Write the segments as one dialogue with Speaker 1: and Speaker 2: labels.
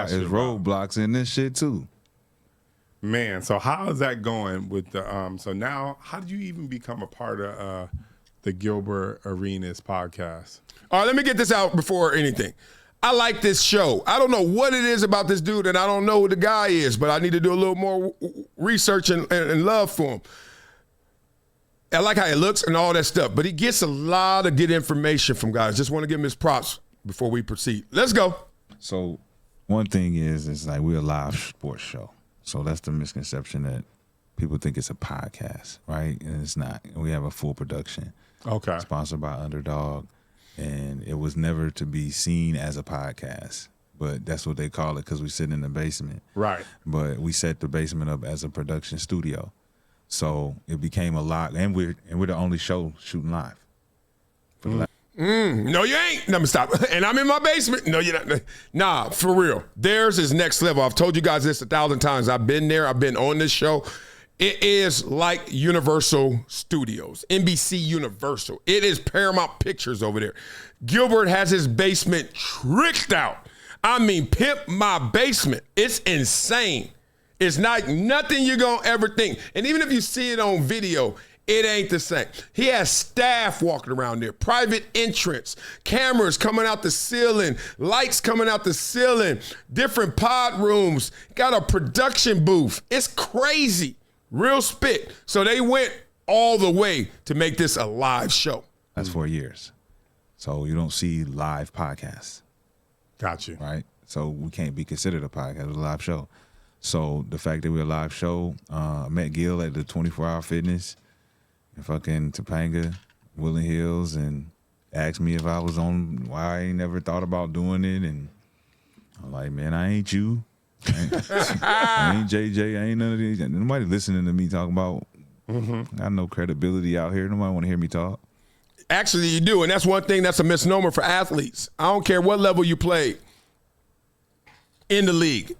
Speaker 1: roadblocks in this shit too.
Speaker 2: Man, so how is that going with the so now how did you even become a part of the Gilbert Arenas podcast?
Speaker 3: All right, let me get this out before anything. I like this show. I don't know what it is about this dude, and I don't know who the guy is, but I need to do a little more research and love for him. I like how he looks and all that stuff, but he gets a lot of good information from guys. Just want to give him his props before we proceed. Let's go.
Speaker 1: So one thing is like we're a live sports show. So that's the misconception that people think it's a podcast, right? And it's not. We have a full production.
Speaker 2: Okay.
Speaker 1: Sponsored by Underdog. And it was never to be seen as a podcast. But that's what they call it because we sit in the basement.
Speaker 2: Right.
Speaker 1: But we set the basement up as a production studio. So it became a lot. And we're the only show shooting live.
Speaker 3: No, you ain't. Let me stop. And I'm in my basement. No, you're not. Nah, for real. Theirs is next level. I've told you guys this 1,000 times. I've been there. I've been on this show. It is like Universal Studios, NBC Universal. It is Paramount Pictures over there. Gilbert has his basement tricked out. I mean, pimp my basement. It's insane. It's not nothing you're going to ever think. And even if you see it on video, it ain't the same. He has staff walking around there, private entrance, cameras coming out the ceiling, lights coming out the ceiling, different pod rooms, got a production booth. It's crazy. Real spit. So they went all the way to make this a live show.
Speaker 1: That's 4 years. So you don't see live podcasts.
Speaker 2: Got you.
Speaker 1: Right? So we can't be considered a podcast. It's a live show. So the fact that we're a live show, I met Gil at the 24-Hour Fitness in fucking Topanga, Woodland Hills, and asked me if I was on, why I ain't never thought about doing it. And I'm like, man, I ain't you. I ain't JJ. I ain't none of these. Nobody listening to me talking about, I got no credibility out here. Nobody want to hear me talk.
Speaker 3: Actually, you do, and that's one thing that's a misnomer for athletes. I don't care what level you play in the league.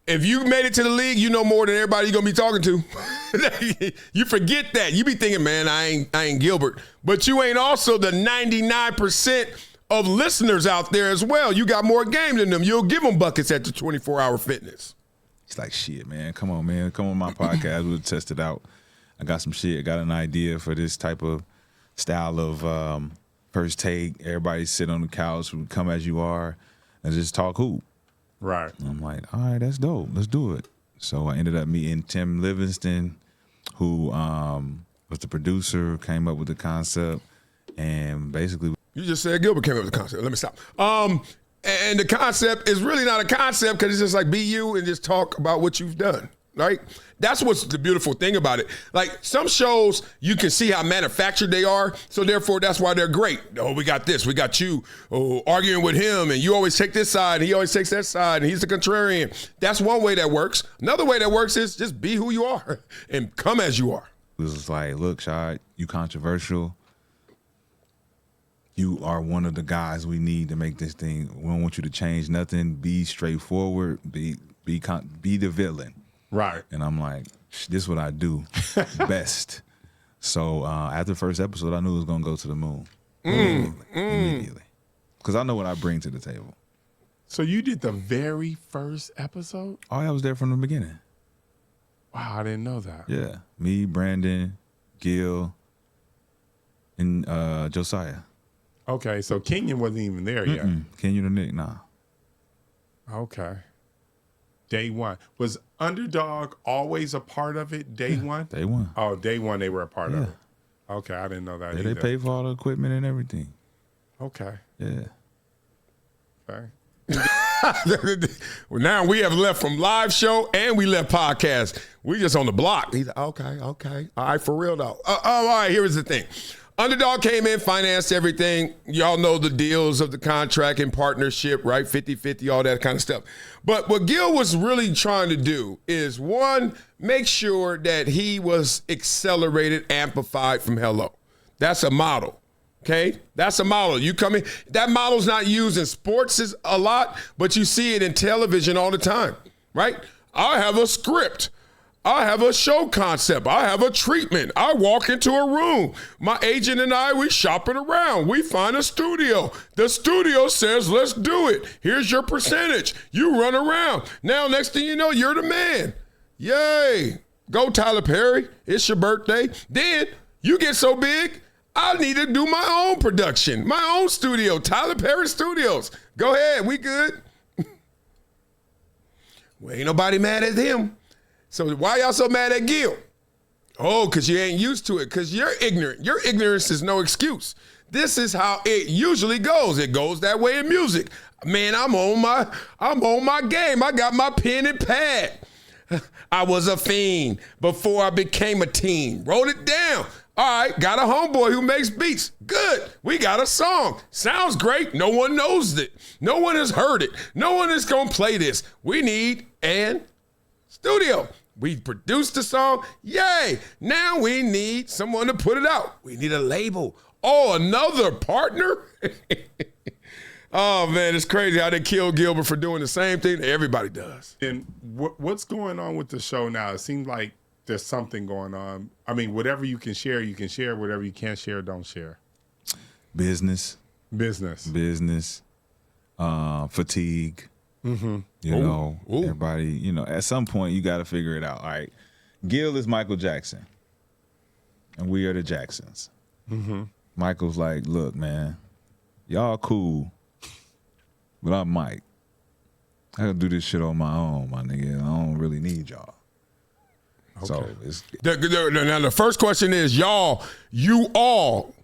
Speaker 3: If you made it to the league, you know more than everybody you're gonna be talking to. You forget that. You be thinking, man, I ain't Gilbert. But you ain't also the 99% of listeners out there as well. You got more game than them. You'll give them buckets at the 24-Hour Fitness.
Speaker 1: It's like, shit, man. Come on, man. Come on my podcast. We'll test it out. I got some shit. I got an idea for this type of style of first take. Everybody sit on the couch, come as you are, and just talk hoop.
Speaker 2: Right.
Speaker 1: And I'm like, all right, that's dope. Let's do it. So I ended up meeting Tim Livingston, who was the producer, came up with the concept, and basically.
Speaker 3: You just said Gilbert came up with the concept. Let me stop. And the concept is really not a concept because it's just like be you and just talk about what you've done, right? That's what's the beautiful thing about it. Like some shows, you can see how manufactured they are, so therefore that's why they're great. Oh, we got this, we got you arguing with him, and you always take this side, and he always takes that side, and he's the contrarian. That's one way that works. Another way that works is just be who you are and come as you are.
Speaker 1: It was like, look, Rashad, you controversial. You are one of the guys we need to make this thing. We don't want you to change nothing. Be straightforward. Be the villain.
Speaker 2: Right.
Speaker 1: And I'm like, this is what I do best. So after the first episode, I knew it was going to go to the moon. Immediately. Because I know what I bring to the table.
Speaker 2: So you did the very first episode?
Speaker 1: Oh, I was there from the beginning.
Speaker 2: Wow, I didn't know that.
Speaker 1: Yeah. Me, Brandon, Gil, and Josiah.
Speaker 2: Okay, so Kenyon wasn't even there yet.
Speaker 1: Kenyon or Nick, nah.
Speaker 2: Okay. Day one. Was Underdog always a part of it day one?
Speaker 1: Day one.
Speaker 2: Oh, day one they were a part of it. Okay, I didn't know that either.
Speaker 1: They paid for all the equipment and everything.
Speaker 2: Okay.
Speaker 1: Yeah.
Speaker 2: Okay.
Speaker 3: Well, now we have left from live show and we left podcast. We just on the block. He's okay. All right, for real though. All right, here's the thing. Underdog came in, financed everything. Y'all know the deals of the contract and partnership, right? 50-50, all that kind of stuff. But what Gil was really trying to do is, one, make sure that he was accelerated, amplified from hello. That's a model, okay? That's a model. You come in, that model's not used in sports a lot, but you see it in television all the time, right? I have a script. I have a show concept. I have a treatment. I walk into a room. My agent and I, we shop it around. We find a studio. The studio says, let's do it. Here's your percentage. You run around. Now, next thing you know, you're the man. Yay. Go, Tyler Perry. It's your birthday. Then you get so big, I need to do my own production, my own studio, Tyler Perry Studios. Go ahead. We good. Well, ain't nobody mad at him. So why y'all so mad at Gil? Oh, because you ain't used to it, because you're ignorant. Your ignorance is no excuse. This is how it usually goes. It goes that way in music. Man, I'm on my game. I got my pen and pad. I was a fiend before I became a teen. Wrote it down. All right, got a homeboy who makes beats. Good. We got a song. Sounds great. No one knows it. No one has heard it. No one is going to play this. We need an studio. We produced the song. Yay. Now we need someone to put it out. We need a label. Oh, another partner? Oh, man, it's crazy how they killed Gilbert for doing the same thing that everybody does.
Speaker 2: And what's going on with the show now? It seems like there's something going on. I mean, whatever you can share, you can share. Whatever you can't share, don't share.
Speaker 1: Business. Fatigue.
Speaker 2: Mm-hmm.
Speaker 1: You know, everybody, you know, at some point you got to figure it out. All right. Gil is Michael Jackson, and we are the Jacksons.
Speaker 2: Mm-hmm.
Speaker 1: Michael's like, look, man, y'all cool, but I'm Mike. I gotta do this shit on my own, my nigga. I don't really need y'all. Okay. So it's
Speaker 3: now the first question is, you all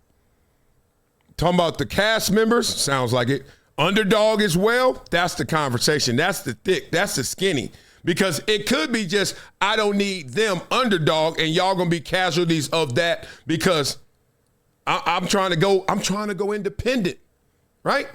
Speaker 3: talking about the cast members? Sounds like it. Underdog as well? That's the conversation. That's the thick. That's the skinny. Because it could be just, I don't need them, Underdog, and y'all gonna be casualties of that because I'm trying to go independent, right?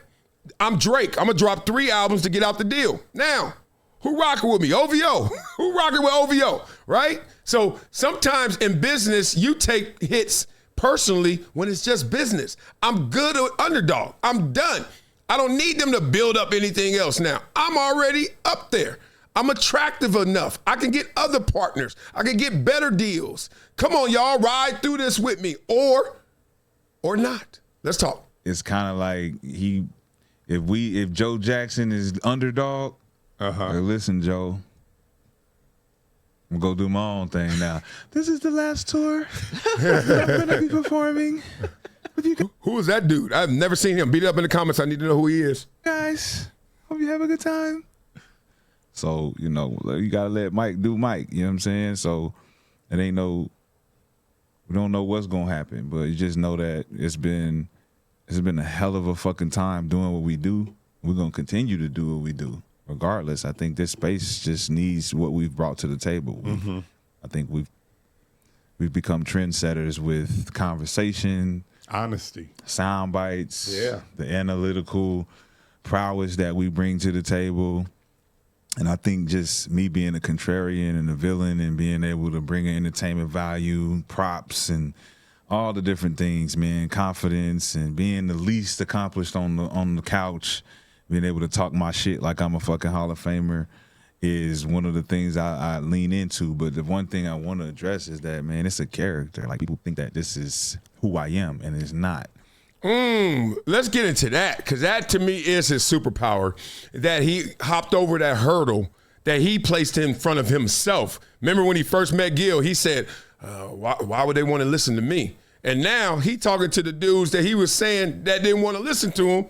Speaker 3: I'm Drake. I'm gonna drop 3 albums to get out the deal. Now, who rocking with me? OVO. Who rocking with OVO, right? So sometimes in business, you take hits personally when it's just business. I'm good at Underdog. I'm done. I don't need them to build up anything else now. I'm already up there. I'm attractive enough. I can get other partners. I can get better deals. Come on, y'all, ride through this with me or not. Let's talk.
Speaker 1: It's kind of like if Joe Jackson is Underdog, hey, listen, Joe, I'm gonna go do my own thing now. This is the last tour I'm gonna be performing.
Speaker 3: Who is that dude? I've never seen him. Beat it up in the comments. I need to know who he is.
Speaker 1: Guys, hope you have a good time. So, you know, you gotta let Mike do Mike, you know what I'm saying? So we don't know what's gonna happen, but you just know that it's been a hell of a fucking time doing what we do. We're gonna continue to do what we do. Regardless, I think this space just needs what we've brought to the table.
Speaker 2: Mm-hmm.
Speaker 1: I think we've become trendsetters with conversation,
Speaker 2: honesty,
Speaker 1: sound bites, the analytical prowess that we bring to the table. And I think just me being a contrarian and a villain and being able to bring in entertainment value, props, and all the different things, man, confidence and being the least accomplished on the couch, being able to talk my shit like I'm a fucking Hall of Famer is one of the things I lean into. But the one thing I want to address is that, man, it's a character. Like, people think that this is who I am, and it's not.
Speaker 3: Let's get into that, because that to me is his superpower, that he hopped over that hurdle that he placed in front of himself. Remember when he first met Gil, he said, why would they want to listen to me? And now he talking to the dudes that he was saying that didn't want to listen to him,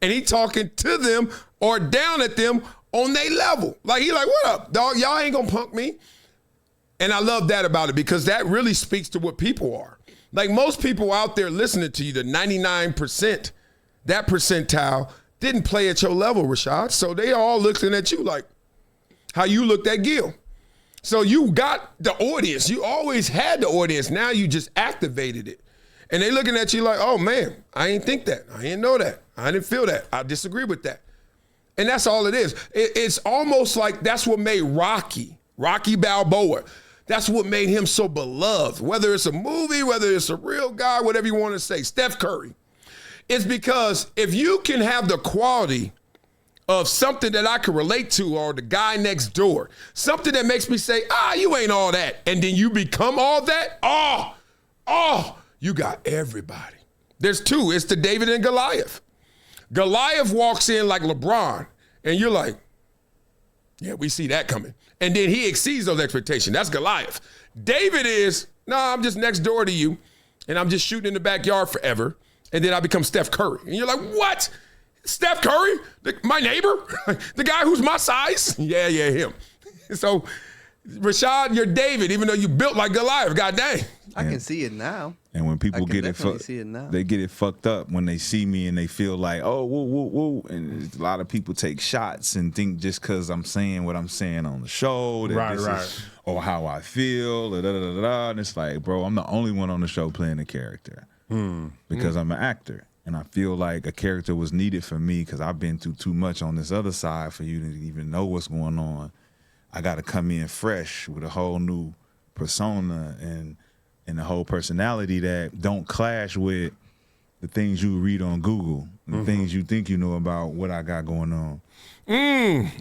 Speaker 3: and he talking to them or down at them on their level. Like, he like, what up, dog? Y'all ain't gonna punk me. And I love that about it, because that really speaks to what people are. Like, most people out there listening to you, the 99%, that percentile didn't play at your level, Rashad. So they all looking at you like how you looked at Gil. So you got the audience. You always had the audience. Now you just activated it. And they looking at you like, oh, man, I ain't think that. I didn't know that. I didn't feel that. I disagree with that. And that's all it is. It's almost like that's what made Rocky Balboa. That's what made him so beloved, whether it's a movie, whether it's a real guy, whatever you want to say, Steph Curry. It's because if you can have the quality of something that I can relate to, or the guy next door. Something that makes me say, you ain't all that. And then you become all that. You got everybody. There's two. It's the David and Goliath. Goliath walks in like LeBron, and you're like, yeah, we see that coming. And then he exceeds those expectations. That's Goliath. David is, I'm just next door to you, and I'm just shooting in the backyard forever. And then I become Steph Curry. And you're like, what? Steph Curry? My neighbor? The guy who's my size? Yeah, him. So, Rashad, you're David, even though you built like Goliath. God dang.
Speaker 4: I can see it now.
Speaker 1: And when people get it fucked, they get it fucked up when they see me and they feel like, oh, woo, woo, woo. And a lot of people take shots and think just because I'm saying what I'm saying on the show, that this is, or how I feel, da, da, da, da. And it's like, bro, I'm the only one on the show playing a character because I'm an actor. And I feel like a character was needed for me because I've been through too much on this other side for you to even know what's going on. I got to come in fresh with a whole new persona and the whole personality that don't clash with the things you read on Google, the things you think you know about what I got going on.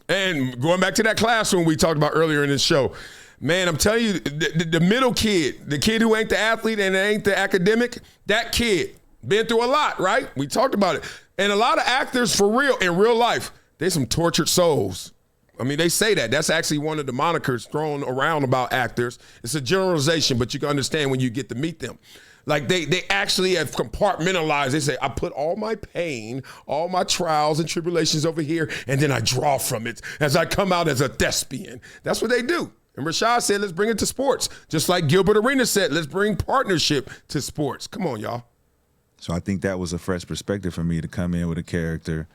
Speaker 3: And going back to that classroom we talked about earlier in this show, man, I'm telling you, the middle kid, the kid who ain't the athlete and ain't the academic, that kid been through a lot, right? We talked about it. And a lot of actors, for real, in real life, they some tortured souls. I mean, they say that. That's actually one of the monikers thrown around about actors. It's a generalization, but you can understand when you get to meet them. Like they actually have compartmentalized. They say, I put all my pain, all my trials and tribulations over here, and then I draw from it as I come out as a thespian. That's what they do. And Rashad said, let's bring it to sports. Just like Gilbert Arenas said, let's bring partnership to sports. Come on, y'all.
Speaker 1: So I think that was a fresh perspective for me to come in with a character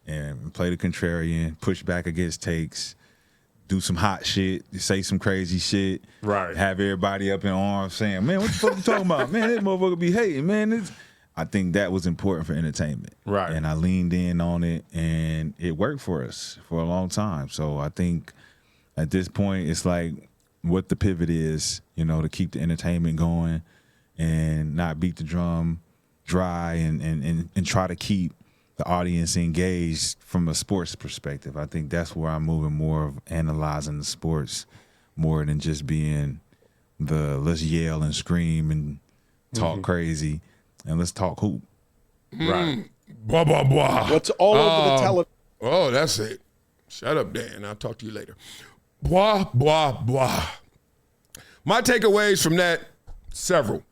Speaker 1: and play the contrarian, push back against takes, do some hot shit, say some crazy shit,
Speaker 2: right?
Speaker 1: Have everybody up in arms saying, man, what the fuck you talking about? Man, this motherfucker be hating, man. I think that was important for entertainment.
Speaker 2: Right.
Speaker 1: And I leaned in on it, and it worked for us for a long time. So I think at this point, it's like what the pivot is, to keep the entertainment going and not beat the drum dry and try to keep the audience engaged from a sports perspective. I think that's where I'm moving more of analyzing the sports more than just being the let's yell and scream and talk crazy and let's talk hoop.
Speaker 3: Right. Blah, blah, blah.
Speaker 5: What's all over the television?
Speaker 3: Oh, that's it. Shut up, Dan. I'll talk to you later. Blah, blah, blah. My takeaways from that, several.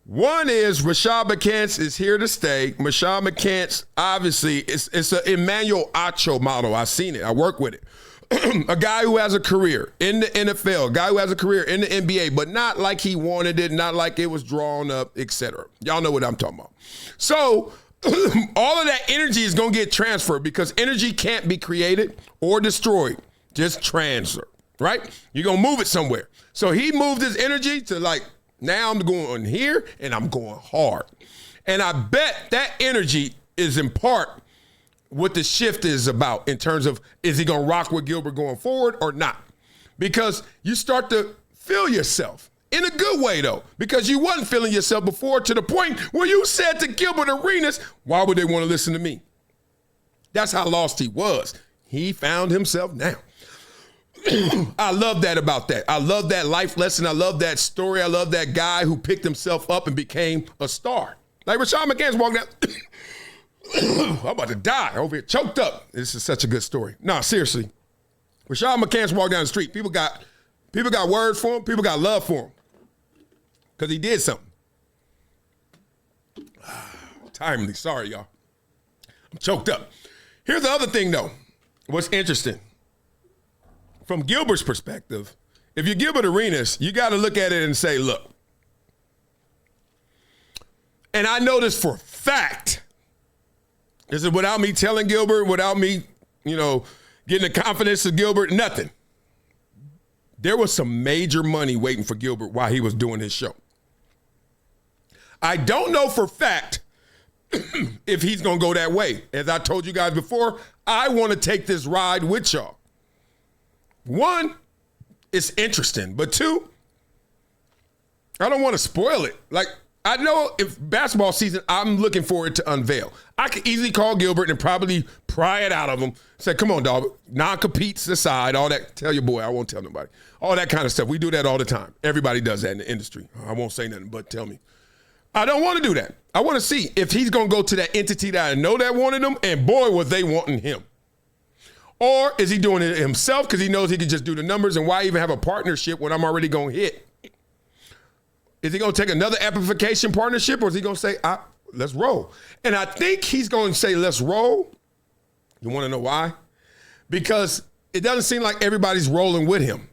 Speaker 3: One is Rashad McCants is here to stay. Rashad McCants, obviously, it's an Emmanuel Acho model. I've seen it. I work with it. A guy who has a career in the NFL, a guy who has a career in the NBA, but not like he wanted it, not like it was drawn up, etc. Y'all know what I'm talking about. So all of that energy is going to get transferred because energy can't be created or destroyed, just transfer, right? You're going to move it somewhere. So he moved his energy to like, now I'm going here and I'm going hard. And I bet that energy is in part what the shift is about in terms of, is he going to rock with Gilbert going forward or not? Because you start to feel yourself in a good way, though, because you wasn't feeling yourself before to the point where you said to Gilbert Arenas, why would they want to listen to me? That's how lost he was. He found himself now. I love that about that. I love that life lesson. I love that story. I love that guy who picked himself up and became a star. Like Rashad McCants walked down. I'm about to die over here, choked up. This is such a good story. No, seriously. Rashad McCants walked down the street. People got words for him. People got love for him because he did something. Timely. Sorry, y'all. I'm choked up. Here's the other thing, though. What's interesting. From Gilbert's perspective, if you're Gilbert Arenas, you got to look at it and say, look. And I know this for a fact. This is without me telling Gilbert, without me, getting the confidence of Gilbert, nothing. There was some major money waiting for Gilbert while he was doing his show. I don't know for a fact if he's going to go that way. As I told you guys before, I want to take this ride with y'all. One, it's interesting. But two, I don't want to spoil it. Like, I know if basketball season, I'm looking for it to unveil. I could easily call Gilbert and probably pry it out of him. Say, come on, dog. Non-competes aside, all that. Tell your boy, I won't tell nobody. All that kind of stuff. We do that all the time. Everybody does that in the industry. I won't say nothing, but tell me. I don't want to do that. I want to see if he's going to go to that entity that I know that wanted him, and boy, was they wanting him. Or is he doing it himself because he knows he can just do the numbers, and why even have a partnership when I'm already going to hit? Is he going to take another amplification partnership, or is he going to say, let's roll? And I think he's going to say, let's roll. You want to know why? Because it doesn't seem like everybody's rolling with him.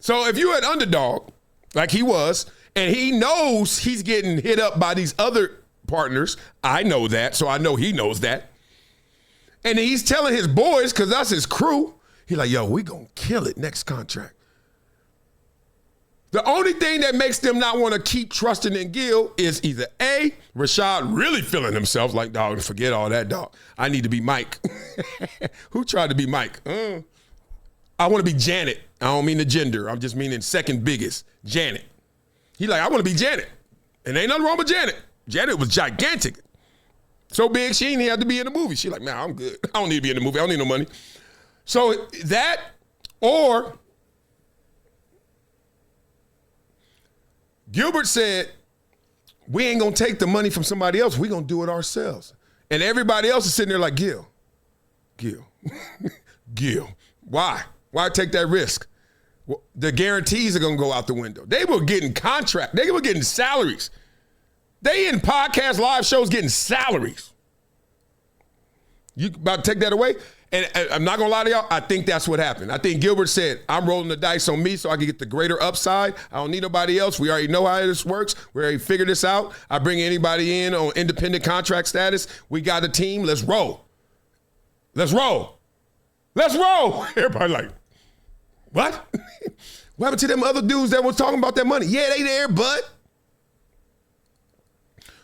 Speaker 3: So if you're at Underdog, like he was, and he knows he's getting hit up by these other partners, I know that, so I know he knows that. And he's telling his boys, because that's his crew, he's like, yo, we going to kill it next contract. The only thing that makes them not want to keep trusting in Gil is either A, Rashad really feeling himself like, dog, forget all that, dog. I need to be Mike. Who tried to be Mike? I want to be Janet. I don't mean the gender. I'm just meaning second biggest, Janet. He like, I want to be Janet. And ain't nothing wrong with Janet. Janet was gigantic. So big, she didn't have to be in the movie. She like, man, I'm good. I don't need to be in the movie. I don't need no money. So that, or Gilbert said, we ain't going to take the money from somebody else. We're going to do it ourselves. And everybody else is sitting there like, Gil. Gil. Why? Why take that risk? Well, the guarantees are going to go out the window. They were getting contract. They were getting salaries. They in podcast live shows getting salaries. You about to take that away? And I'm not going to lie to y'all, I think that's what happened. I think Gilbert said, I'm rolling the dice on me so I can get the greater upside. I don't need nobody else. We already know how this works. We already figured this out. I bring anybody in on independent contract status. We got a team. Let's roll. Let's roll. Let's roll. Everybody like, what? What happened to them other dudes that was talking about that money? Yeah, they there, but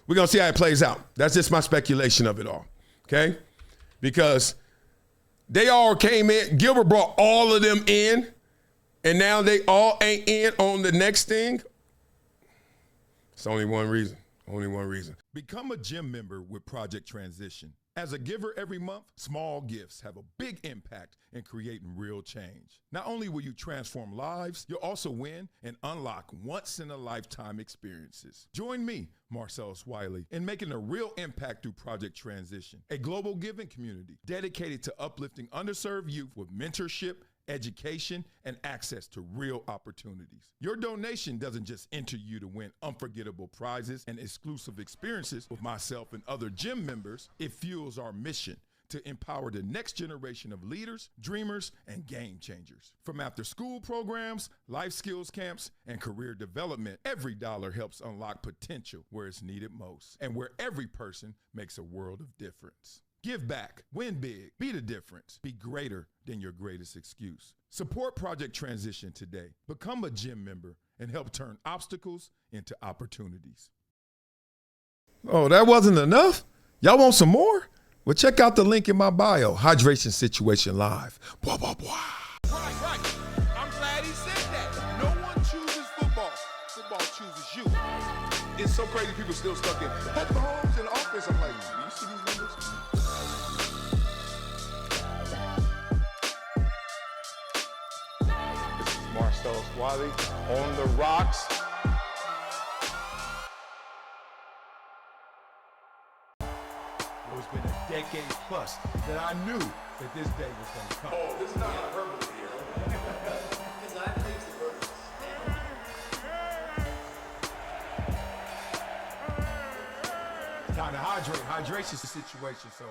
Speaker 3: we're going to see how it plays out. That's just my speculation of it all, okay? Because they all came in. Gilbert brought all of them in, and now they all ain't in on the next thing. It's only one reason. Only one reason.
Speaker 4: Become a gym member with Project Transition. As a giver every month, small gifts have a big impact in creating real change. Not only will you transform lives, you'll also win and unlock once-in-a-lifetime experiences. Join me, Marcellus Wiley, in making a real impact through Project Transition, a global giving community dedicated to uplifting underserved youth with mentorship, education, and access to real opportunities. Your donation doesn't just enter you to win unforgettable prizes and exclusive experiences with myself and other gym members. It fuels our mission to empower the next generation of leaders, dreamers, and game changers. From after-school programs, life skills camps, and career development, every dollar helps unlock potential where it's needed most and where every person makes a world of difference. Give back, win big, be the difference, be greater than your greatest excuse. Support Project Transition today. Become a gym member and help turn obstacles into opportunities.
Speaker 3: Oh, that wasn't enough? Y'all want some more? Well, check out the link in my bio, Hydration Situation Live. Blah, blah, blah.
Speaker 5: Right. I'm glad he said that. No one chooses football. Football chooses you. It's so crazy people still stuck in Patrick Mahomes in the offense. I'm like, do you see these numbers? This is Marcellus Wiley on the rocks.
Speaker 4: It's been a decade plus that I knew that this day was going to come.
Speaker 5: Oh, this is not hyperbole here.
Speaker 6: Because I think the birds.
Speaker 4: Time to hydrate. Hydration situation. So